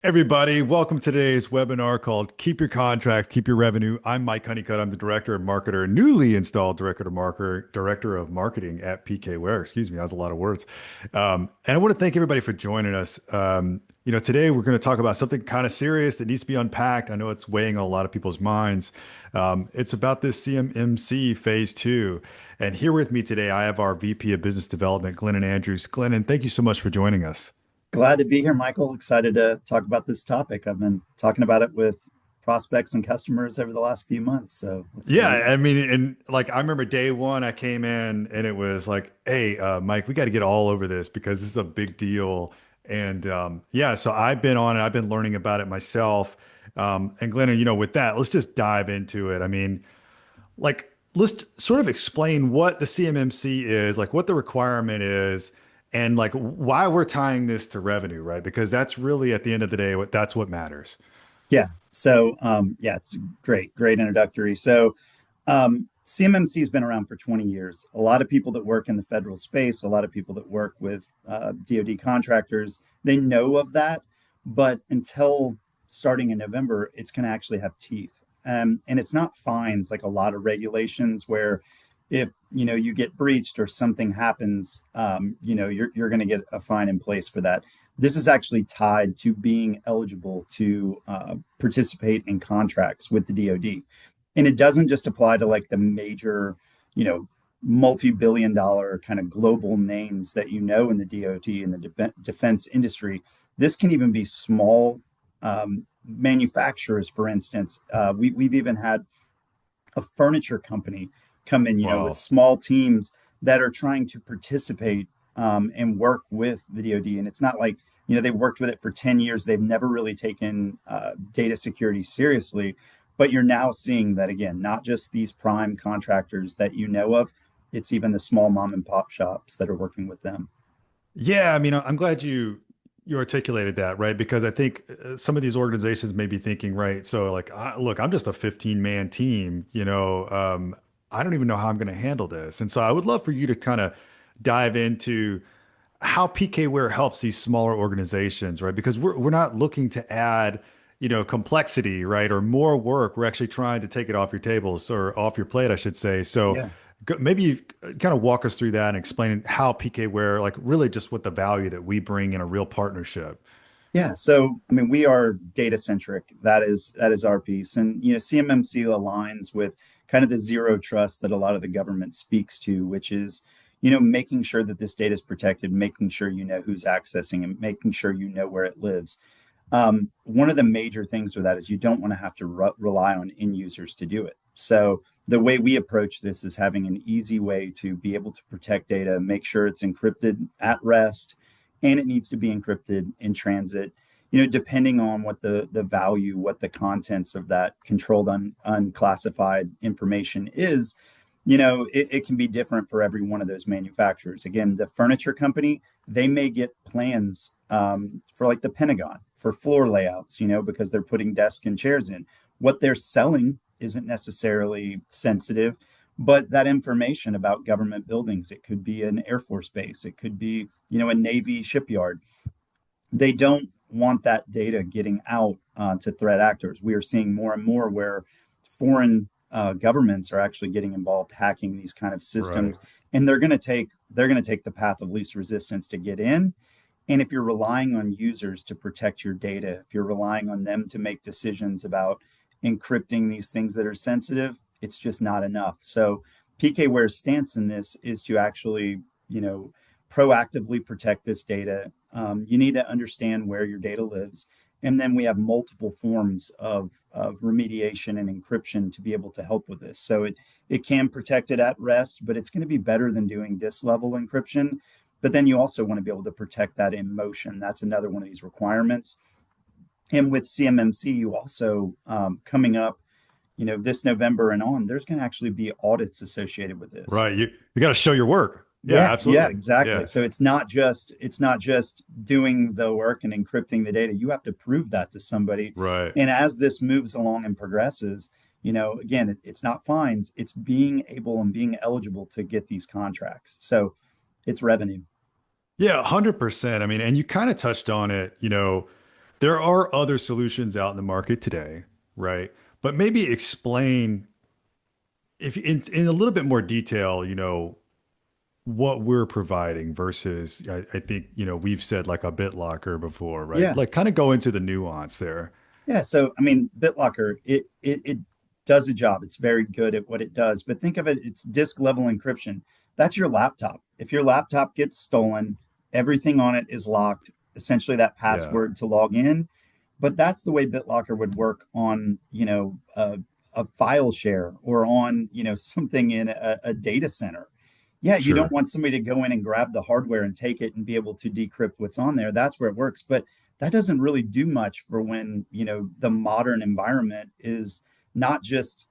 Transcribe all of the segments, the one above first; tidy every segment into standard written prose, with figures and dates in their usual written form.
Everybody, welcome to today's webinar called Keep Your Contract, Keep Your Revenue. I'm Mike Honeycutt. I'm the Director of Marketer, newly installed Director of Marketing at PKWARE. Excuse me, that was a lot of words. And I want to thank everybody for joining us. Today we're going to talk about something kind of serious that needs to be unpacked. I know it's weighing on a lot of people's minds. It's about this CMMC Phase 2. And here with me today, I have our VP of Business Development, Glennon Andrews. Glennon, thank you so much for joining us. Glad to be here, Michael. Excited to talk about this topic. I've been talking about it with prospects and customers over the last few months, so let's get Yeah, into I it. mean, and like I remember day one, I came in and it was like, "Hey, Mike, we got to get all over this because this is a big deal." And yeah, so I've been on it. I've been learning about it myself. And Glennon, with that, let's just dive into it. I mean, like, let's sort of explain what the CMMC is, like what the requirement is, and like why we're tying this to revenue, right? Because that's really at the end of the day, that's what matters. Yeah. So it's great introductory. CMMC has been around for 20 years. A lot of people that work in the federal space, a lot of people that work with DoD contractors, they know of that, but until starting in November, it's going to actually have teeth. And it's not fines like a lot of regulations where if you get breached or something happens, you're going to get a fine in place for that. This is actually tied to being eligible to participate in contracts with the DoD. And it doesn't just apply to like the major, you know, multi-billion dollar kind of global names that in the DoD and the defense industry. This can even be small manufacturers, for instance. We've even had a furniture company come in, with Wow. small teams that are trying to participate and work with the DoD. And it's not like, they've worked with it for 10 years. They've never really taken data security seriously. But you're now seeing that again, not just these prime contractors that you know of, it's even the small mom and pop shops that are working with them. Yeah, I mean, I'm glad you articulated that, right? Because I think some of these organizations may be thinking, right? So, like, look, I'm just a 15-man team, I don't even know how I'm going to handle this. And so, I would love for you to kind of dive into how PKWare helps these smaller organizations, right? Because we're not looking to add, complexity, right, or more work. We're actually trying to take it off your tables or off your plate, I should say. So Yeah. maybe you kind of walk us through that and explain how PKWare, like really just what the value that we bring in a real partnership. Yeah, so I mean, we are data centric. That is our piece, and CMMC aligns with kind of the zero trust that a lot of the government speaks to, which is making sure that this data is protected, making sure you know who's accessing, and making sure you know where it lives. One of the major things with that is you don't want to have to rely on end users to do it. So the way we approach this is having an easy way to be able to protect data, make sure it's encrypted at rest, and it needs to be encrypted in transit. Depending on what the value, what the contents of that controlled unclassified information is, it can be different for every one of those manufacturers. Again, the furniture company, they may get plans for like the Pentagon for floor layouts, because they're putting desks and chairs in. What they're selling isn't necessarily sensitive, but that information about government buildings, it could be an Air Force base, it could be, a Navy shipyard. They don't want that data getting out to threat actors. We are seeing more and more where foreign governments are actually getting involved hacking these kind of Right. systems, and they're going to take the path of least resistance to get in. And if you're relying on users to protect your data, if you're relying on them to make decisions about encrypting these things that are sensitive, it's just not enough. So PKWare's stance in this is to actually, proactively protect this data. You need to understand where your data lives. And then we have multiple forms of remediation and encryption to be able to help with this. So it can protect it at rest, but it's going to be better than doing disk level encryption. But then you also want to be able to protect that in motion. That's another one of these requirements. And with CMMC, you also coming up, this November and on, there's going to actually be audits associated with this. Right. You got to show your work. Yeah, Yeah, absolutely. exactly. Yeah. So it's not just doing the work and encrypting the data. You have to prove that to somebody. Right. And as this moves along and progresses, again, it's not fines, it's being able and being eligible to get these contracts. So it's revenue. Yeah, 100%. I mean, and you kind of touched on it, there are other solutions out in the market today, right? But maybe explain if in a little bit more detail, what we're providing versus I think, we've said like a BitLocker before, right? Yeah. Like kind of go into the nuance there. Yeah, so I mean, BitLocker, it does a job. It's very good at what it does. But think of it, it's disk level encryption. That's your laptop. If your laptop gets stolen, everything on it is locked, essentially that Yeah, password to log in. But that's the way BitLocker would work on, a file share or on, something in a data center. Yeah, you don't sure. want somebody to go in and grab the hardware and take it and be able to decrypt what's on there. That's where it works. But that doesn't really do much for when, the modern environment is not just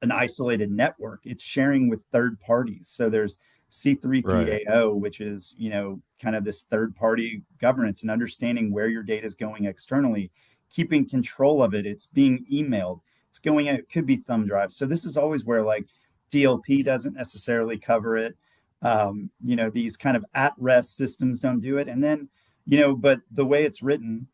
an isolated network, it's sharing with third parties. So there's Right. C3PAO, which is, kind of this third party governance and understanding where your data is going externally, keeping control of it. It's being emailed, it's going out, it could be thumb drives. So this is always where like DLP doesn't necessarily cover it. These kind of at rest systems don't do it. And then, but the way it's written,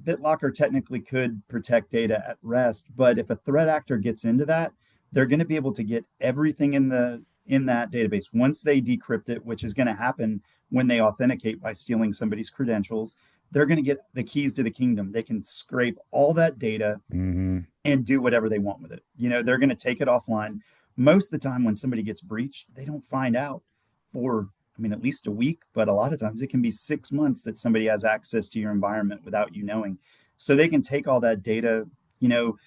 BitLocker technically could protect data at rest, but if a threat actor gets into that, they're going to be able to get everything in that database once they decrypt it, which is going to happen when they authenticate by stealing somebody's credentials. They're going to get the keys to the kingdom. They can scrape all that data Hmm. and do whatever they want with it. They're going to take it offline. Most of the time, when somebody gets breached, they don't find out for, I mean, at least a week, but a lot of times it can be 6 months that somebody has access to your environment without you knowing. So they can take all that data. You know,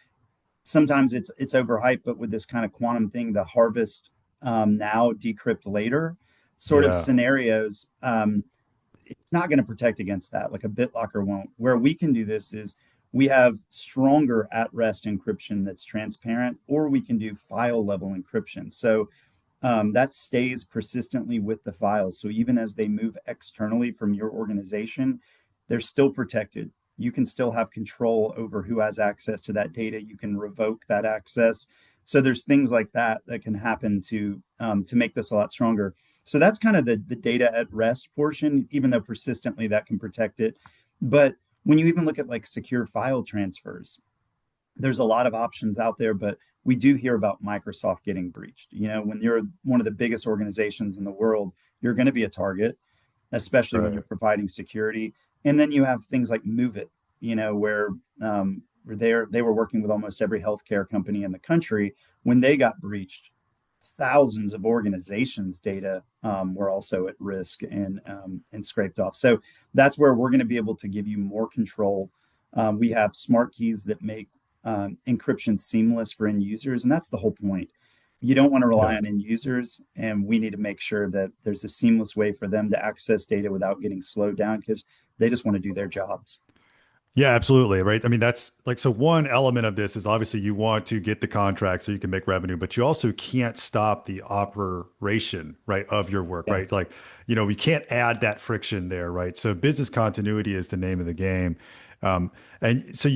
Sometimes it's overhyped, but with this kind of quantum thing, the harvest now, decrypt later sort of Yeah. scenarios, it's not going to protect against that like a BitLocker won't. Where we can do this is we have stronger at rest encryption that's transparent, or we can do file level encryption. So that stays persistently with the files. So even as they move externally from your organization, they're still protected. You can still have control over who has access to that data. You can revoke that access. So there's things like that that can happen to make this a lot stronger. So that's kind of the data at rest portion, even though persistently that can protect it. But when you even look at like secure file transfers, there's a lot of options out there, but we do hear about Microsoft getting breached. When you're one of the biggest organizations in the world, you're going to be a target, especially when you're Right. providing security. And then you have things like Move It, where they were working with almost every healthcare company in the country. When they got breached, thousands of organizations' data were also at risk and scraped off. So that's where we're going to be able to give you more control. We have smart keys that make encryption seamless for end users, and that's the whole point. You don't want to rely Yeah. on end users, and we need to make sure that there's a seamless way for them to access data without getting slowed down because they just want to do their jobs. Yeah, absolutely. Right. I mean, that's like, so one element of this is obviously you want to get the contract so you can make revenue, but you also can't stop the operation, right, of your work, Yeah, right? Like, we can't add that friction there, right? So business continuity is the name of the game. And so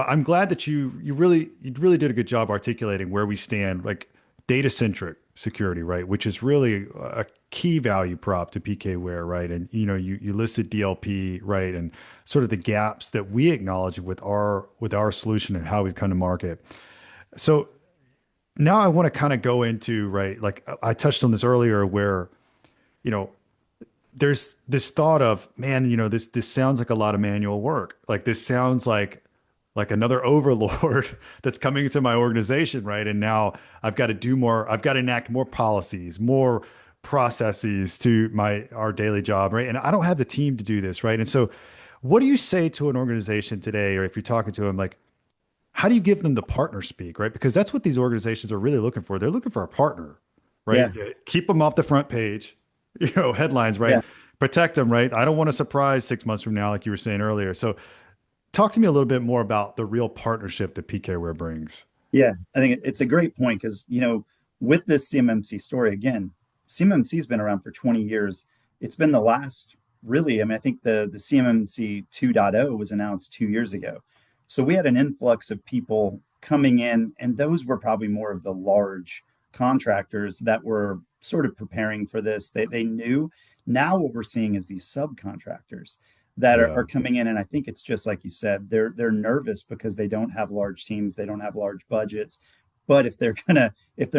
I'm glad that you really did a good job articulating where we stand, like data centric security, right? Which is really a key value prop to PKWARE, right? And you listed DLP, right? And sort of the gaps that we acknowledge with our solution and how we've come to market. So now I want to kind of go into, right, like I touched on this earlier where, you know, there's this thought of, man, this sounds like a lot of manual work. Like this sounds like another overlord that's coming into my organization, right? And now I've got to do more, I've got to enact more policies, more processes to our daily job, right? And I don't have the team to do this, right? And so what do you say to an organization today, or if you're talking to them, like, how do you give them the partner speak, right? Because that's what these organizations are really looking for. They're looking for a partner, right? yeah, Keep them off the front page, headlines, right? yeah. Protect them, right? I don't want a surprise 6 months from now, like you were saying earlier. So talk to me a little bit more about the real partnership that PKWare brings. Yeah, I think it's a great point because, with this CMMC story, again, CMMC has been around for 20 years. It's been the last, really, I mean, I think the CMMC 2.0 was announced 2 years ago. So we had an influx of people coming in, and those were probably more of the large contractors that were sort of preparing for this. They knew. Now what we're seeing is these subcontractors. that Yeah. are coming in. And I think it's just like you said, they're nervous because they don't have large teams, they don't have large budgets. But if they're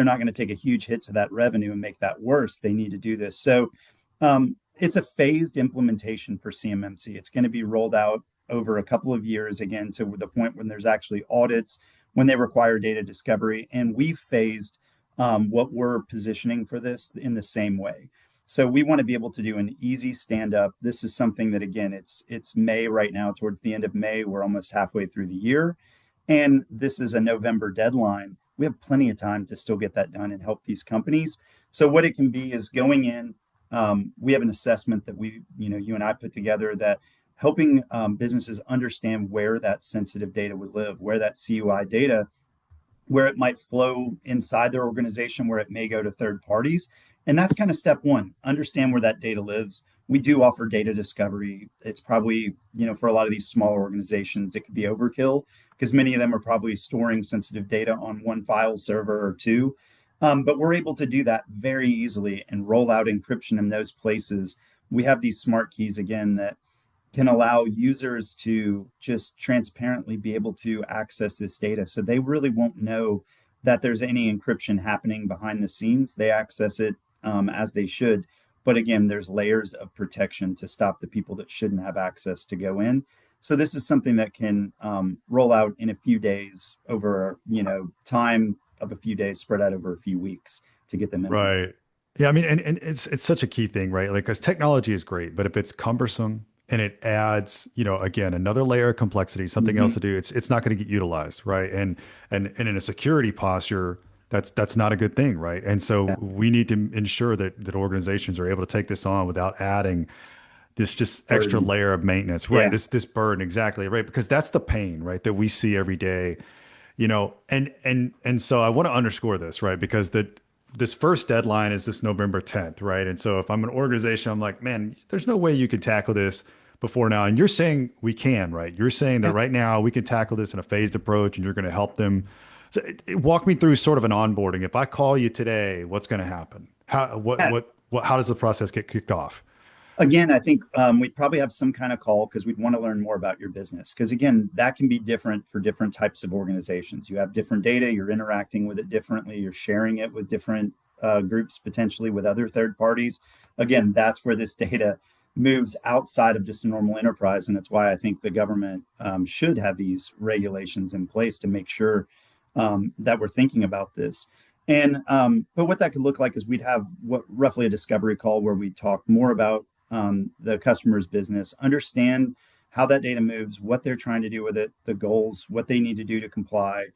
not gonna take a huge hit to that revenue and make that worse, they need to do this. So it's a phased implementation for CMMC. It's going to be rolled out over a couple of years again to the point when there's actually audits, when they require data discovery. And we've phased what we're positioning for this in the same way. So we want to be able to do an easy stand up. This is something that again, it's May right now, towards the end of May. We're almost halfway through the year. And this is a November deadline. We have plenty of time to still get that done and help these companies. So what it can be is going in, we have an assessment that you and I put together that helping businesses understand where that sensitive data would live, where that CUI data, where it might flow inside their organization, where it may go to third parties. And that's kind of step one, understand where that data lives. We do offer data discovery. It's probably, for a lot of these smaller organizations, it could be overkill because many of them are probably storing sensitive data on one file server or two. But we're able to do that very easily and roll out encryption in those places. We have these smart keys again that can allow users to just transparently be able to access this data. So they really won't know that there's any encryption happening behind the scenes. They access it as they should. But again, there's layers of protection to stop the people that shouldn't have access to go in. So this is something that can roll out in a few days over, time of a few days spread out over a few weeks to get them implemented. Right. Yeah, I mean, and it's such a key thing, right? Like, because technology is great, but if it's cumbersome and it adds, again, another layer of complexity, something else Mm-hmm. to do, it's not going to get utilized, right? And in a security posture, that's not a good thing, right? And so Yeah, we need to ensure that organizations are able to take this on without adding this just extra burden. layer of maintenance, right? Yeah, This burden, exactly, right? Because that's the pain, right, that we see every day, and so I want to underscore this, right? Because this first deadline is this November 10th, right? And so if I'm an organization, I'm like, man, there's no way you can tackle this before now. And you're saying we can, right? You're saying that yeah, right now we can tackle this in a phased approach and you're going to help them. So walk me through sort of an onboarding. If I call you today, what's going to happen? yeah. How does the process get kicked off? Again, I think we'd probably have some kind of call because we'd want to learn more about your business. Because again, that can be different for different types of organizations. You have different data, you're interacting with it differently, you're sharing it with different groups, potentially with other third parties. Again, that's where this data moves outside of just a normal enterprise. And it's why I think the government should have these regulations in place to make sure that we're thinking about this. And but what that could look like is we'd have what roughly a discovery call where we talk more about the customer's business, understand how that data moves, what they're trying to do with it, the goals, what they need to do to comply.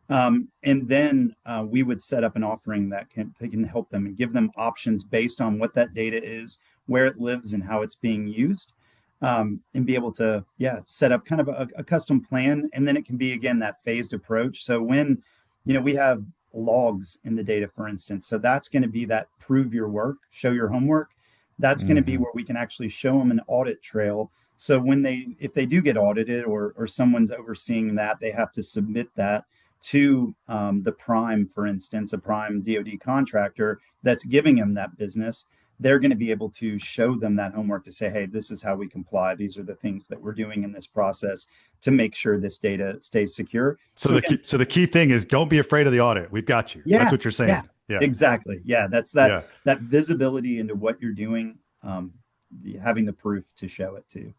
And then we would set up an offering that can help them and give them options based on what that data is, where it lives, and how it's being used. And be able to, yeah, set up kind of a custom plan. And then it can be, again, that phased approach. So when, we have logs in the data, for instance, so that's going to be that prove your work, show your homework. That's going to be Hmm. where we can actually show them an audit trail. So if they do get audited or someone's overseeing that, they have to submit that to the prime, for instance, a prime DoD contractor that's giving them that business. They're going to be able to show them that homework to say, hey, this is how we comply. These are the things that we're doing in this process to make sure this data stays secure. So So again, the key thing is don't be afraid of the audit. We've got you. That's yeah, what you're yeah, saying. Yeah. exactly. Yeah, that's Yeah. that visibility into what you're doing, having the proof to show it to.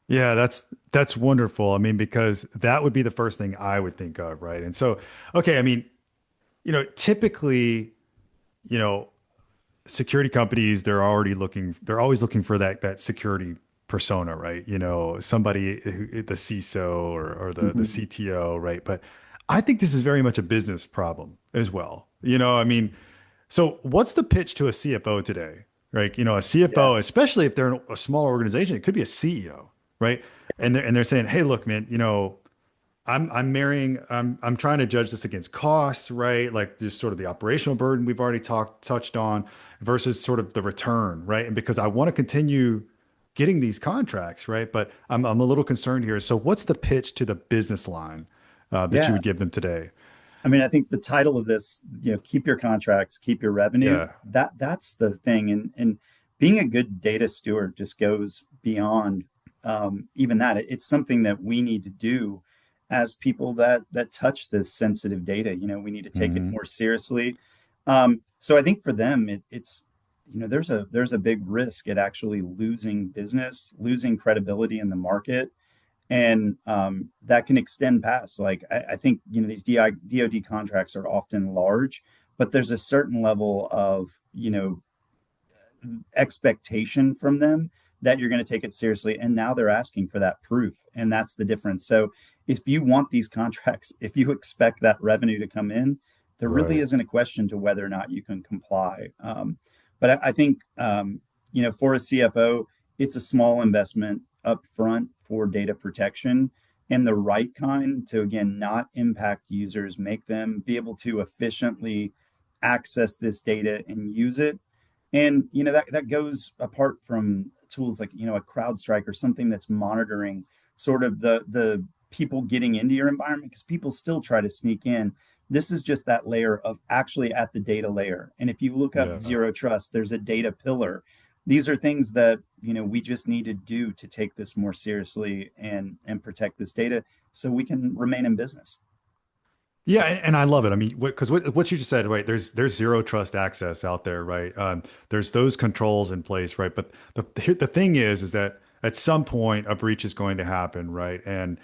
Yeah, that's wonderful. I mean, because that would be the first thing I would think of, right? And so, okay, I mean, typically, you know, security companies, they're always looking for that security persona, right? Somebody the CISO or the Mhm. CTO, right? But I think this is very much a business problem as well. I mean, so what's the pitch to a CFO today? Right? A Yeah, CFO, especially if they're in a small organization, it could be a CEO, right? And they're saying, "Hey, look, man, I'm trying to judge this against costs, right? Like just sort of the operational burden we've already touched on versus sort of the return, right? And because I want to continue getting these contracts, right? But I'm a little concerned here. So what's the pitch to the business line that you yeah. would give them today? I mean, I think the title of this, keep your contracts, keep your revenue. Yeah. That's the thing, and being a good data steward just goes beyond. even that, it's something that we need to do as people that touch this sensitive data. We need to take it Hmm. more seriously. So I think for them, it's there's a big risk at actually losing business, losing credibility in the market, and that can extend past. Like I think these DoD contracts are often large, but there's a certain level of expectation from them that you're going to take it seriously. And now they're asking for that proof. And that's the difference. So if you want these contracts, if you expect that revenue to come in, there really Right. isn't a question to whether or not you can comply. But I think, for a CFO, it's a small investment up front for data protection and the right kind to, again, not impact users, make them be able to efficiently access this data and use it. And that goes apart from tools like a CrowdStrike or something that's monitoring sort of the people getting into your environment, because people still try to sneak in. This is just that layer of actually at the data layer. And if you look up Yeah. zero trust, there's a data pillar. These are things that we just need to do to take this more seriously and protect this data so we can remain in business. Yeah, and I love it. I mean, because what you just said, right? There's zero trust access out there, right? There's those controls in place, right? But the thing is that at some point a breach is going to happen, right? And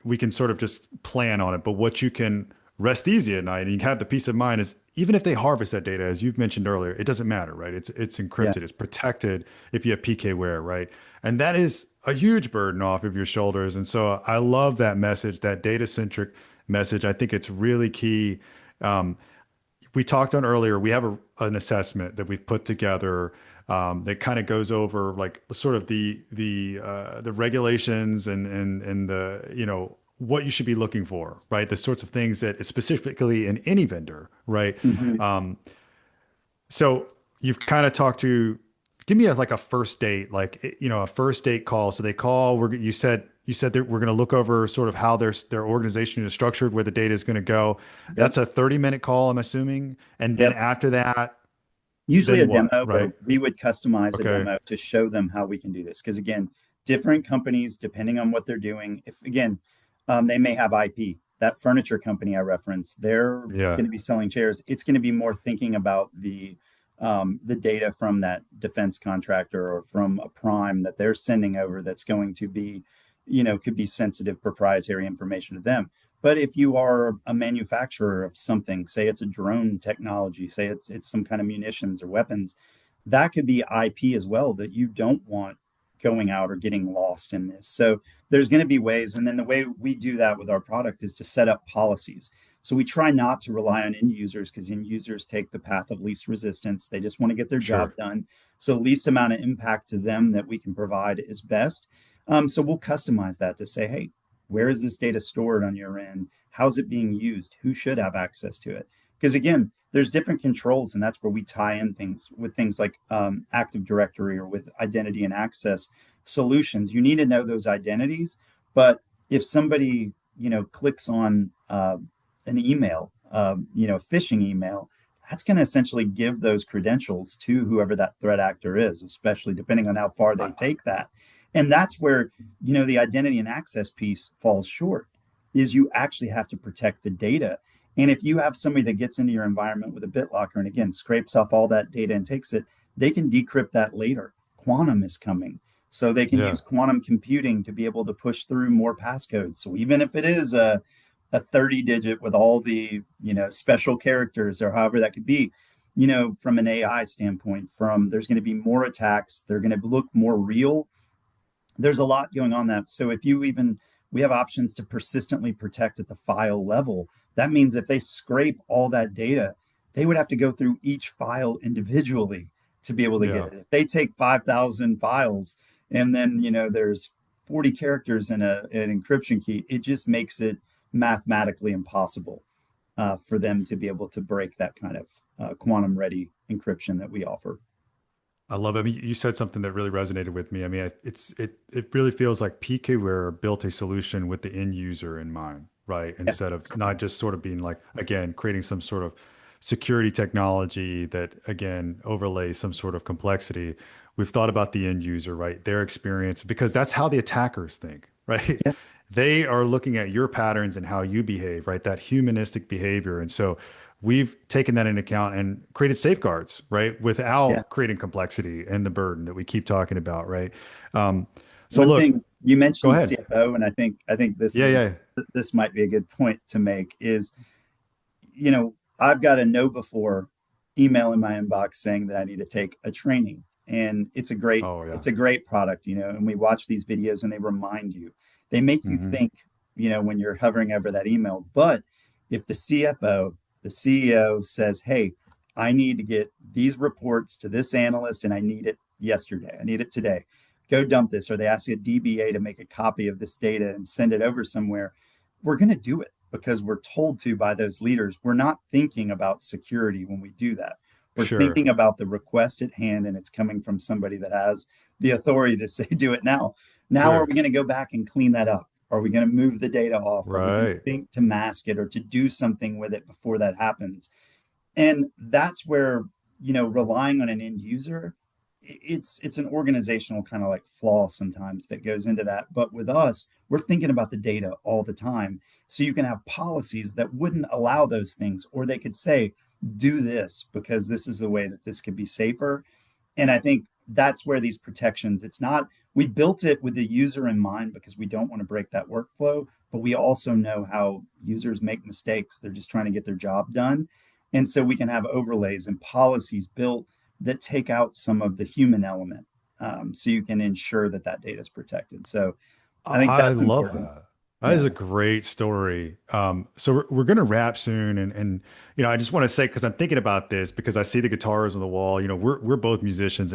we can sort of just plan on it. But what you can rest easy at night, and you have the peace of mind, is even if they harvest that data, as you've mentioned earlier, it doesn't matter, right? It's Yeah. encrypted, it's protected if you have PKWARE, right? And that is a huge burden off of your shoulders. And so I love that message, that data centric message. I think it's really key. Um, we talked on earlier, we have an assessment that we've put together that kind of goes over like sort of the regulations and the what you should be looking for, right? The sorts of things that specifically in any vendor, right? Mhm. Um, so you've kind of talked to, give me like a first date, like a first date call. So they call. You said that we're going to look over sort of how their organization is structured, where the data is going to go. Yep. That's a 30-minute call, I'm assuming. And then Yep. after that, Usually a then what? demo where Right? we would customize a Okay. demo to show them how we can do this. Because again, different companies, depending on what they're doing, if again, they may have IP. That furniture company I referenced, they're Yeah. going to be selling chairs. It's going to be more thinking about the data from that defense contractor or from a prime that they're sending over that's going to be, could be sensitive proprietary information to them. But if you are a manufacturer of something, say it's a drone technology, say it's some kind of munitions or weapons, that could be IP as well that you don't want going out or getting lost in this. So there's going to be ways, and then the way we do that with our product is to set up policies. So we try not to rely on end users because end users take the path of least resistance. They just want to get their job Sure. done. So least amount of impact to them that we can provide is best. So we'll customize that to say, hey, where is this data stored on your end? How's it being used? Who should have access to it? Because again, there's different controls, and that's where we tie in things with things like Active Directory or with identity and access solutions. You need to know those identities, but if somebody clicks on an email, phishing email, that's going to essentially give those credentials to whoever that threat actor is, especially depending on how far they take that. And that's where the identity and access piece falls short. Is you actually have to protect the data. And if you have somebody that gets into your environment with a BitLocker and again scrapes off all that data and takes it, they can decrypt that later. Quantum is coming. So they can Yeah. use quantum computing to be able to push through more passcodes. So even if it is a 30 digit with all the special characters or however that could be, from an AI standpoint, from there's going to be more attacks, they're going to look more real. There's a lot going on that. So if you even we have options to persistently protect at the file level. That means if they scrape all that data, they would have to go through each file individually to be able to get Yeah. it. If they take 5,000 files and then there's 40 characters in an encryption key, it just makes it mathematically impossible for them to be able to break that kind of quantum ready encryption that we offer. I love it. I mean, you said something that really resonated with me. I mean, it really feels like PKWare built a solution with the end user in mind, right? Yeah. Instead of not just sort of being like, again, creating some sort of security technology that again overlays some sort of complexity. We've thought about the end user, right? Their experience, because that's how the attackers think, right? Yeah, They are looking at your patterns and how you behave, right? That humanistic behavior. And so we've taken that into account and created safeguards, right? yeah. Without creating complexity and the burden that we keep talking about, right? Um, so One look, thing you go mentioned ahead. CFO, and I think Yeah, yeah. this might be a good point to make is, I've got a know before email in my inbox saying that I need to take a training. And Oh, yeah. it's a great product, and we watch these videos and they remind you. They make you Hmm. think, when you're hovering over that email. But if the CFO, the CEO says, "Hey, I need to get these reports to this analyst and I need it yesterday. I need it today. Go dump this," or they ask a DBA to make a copy of this data and send it over somewhere, we're going to do it because we're told to by those leaders. We're not thinking about security when we do that. We're Sure. thinking about the request at hand and it's coming from somebody that has the authority to say, do it now. Now, are Sure. we going to go back and clean that up? Are we going to move the data off? Are we going to Right. think to mask it or to do something with it before that happens? And that's where, relying on an end user, it's an organizational kind of like flaw sometimes that goes into that. But with us, we're thinking about the data all the time. So you can have policies that wouldn't allow those things, or they could say, do this because this is the way that this could be safer. And I think that's where these protections, it's not, we built it with the user in mind because we don't want to break that workflow, but we also know how users make mistakes. They're just trying to get their job done. And so we can have overlays and policies built that take out some of the human element, so you can ensure that that data is protected. So I think I that's love important. that. That is Yeah. a great story. So we're going to wrap soon, and I just want to say because I'm thinking about this because I see the guitars on the wall. We're both musicians,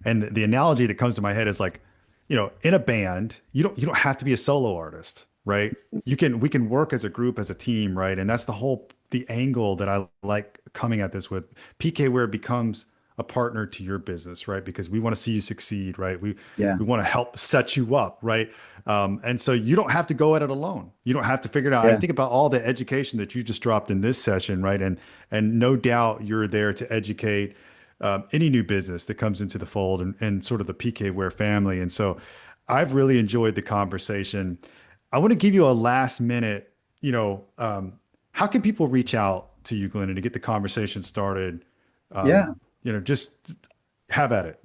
and the analogy that comes to my head is like, in a band, you don't have to be a solo artist, right? We can work as a group, as a team, right? And that's the angle that I like coming at this with. PK where it becomes a partner to your business, right? Because we want to see you succeed, right? We Yeah. we want to help set you up, right? And so you don't have to go at it alone. You don't have to figure it out. I Yeah. think about all the education that you just dropped in this session, right? And no doubt you're there to educate any new business that comes into the fold and sort of the PKWare family. And so I've really enjoyed the conversation. I want to give you a last minute, how can people reach out to you, Glenn, to get the conversation started? Yeah. Just have at it.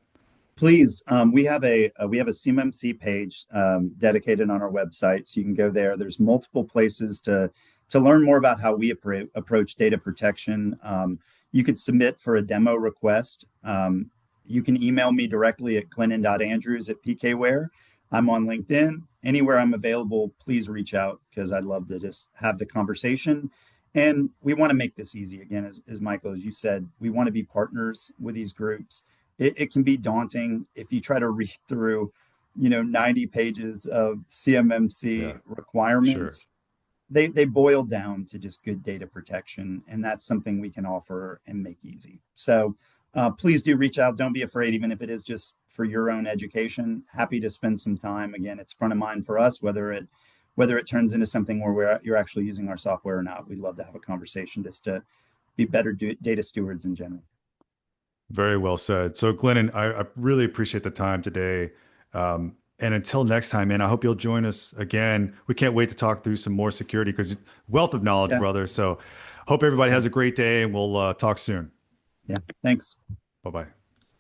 Please, we have a CMMC page dedicated on our website, so you can go there. There's multiple places to learn more about how we approach data protection. You could submit for a demo request. You can email me directly at glennon.andrews@pkware. I'm on LinkedIn. Anywhere I'm available, please reach out because I'd love to just have the conversation. And we want to make this easy. Again, as Michael, as you said, we want to be partners with these groups. It can be daunting if you try to read through, 90 pages of CMMC Yeah, sure. requirements. They boil down to just good data protection, and that's something we can offer and make easy. So please do reach out. Don't be afraid, even if it is just for your own education. Happy to spend some time. Again, it's front of mind for us, whether it turns into something where you're actually using our software or not. We'd love to have a conversation just to be better data stewards in general. Very well said. So, Glennon, I really appreciate the time today. And until next time, man, I hope you'll join us again. We can't wait to talk through some more security because wealth of knowledge, Yeah. brother. So, hope everybody has a great day and we'll talk soon. Yeah. Thanks. Bye bye.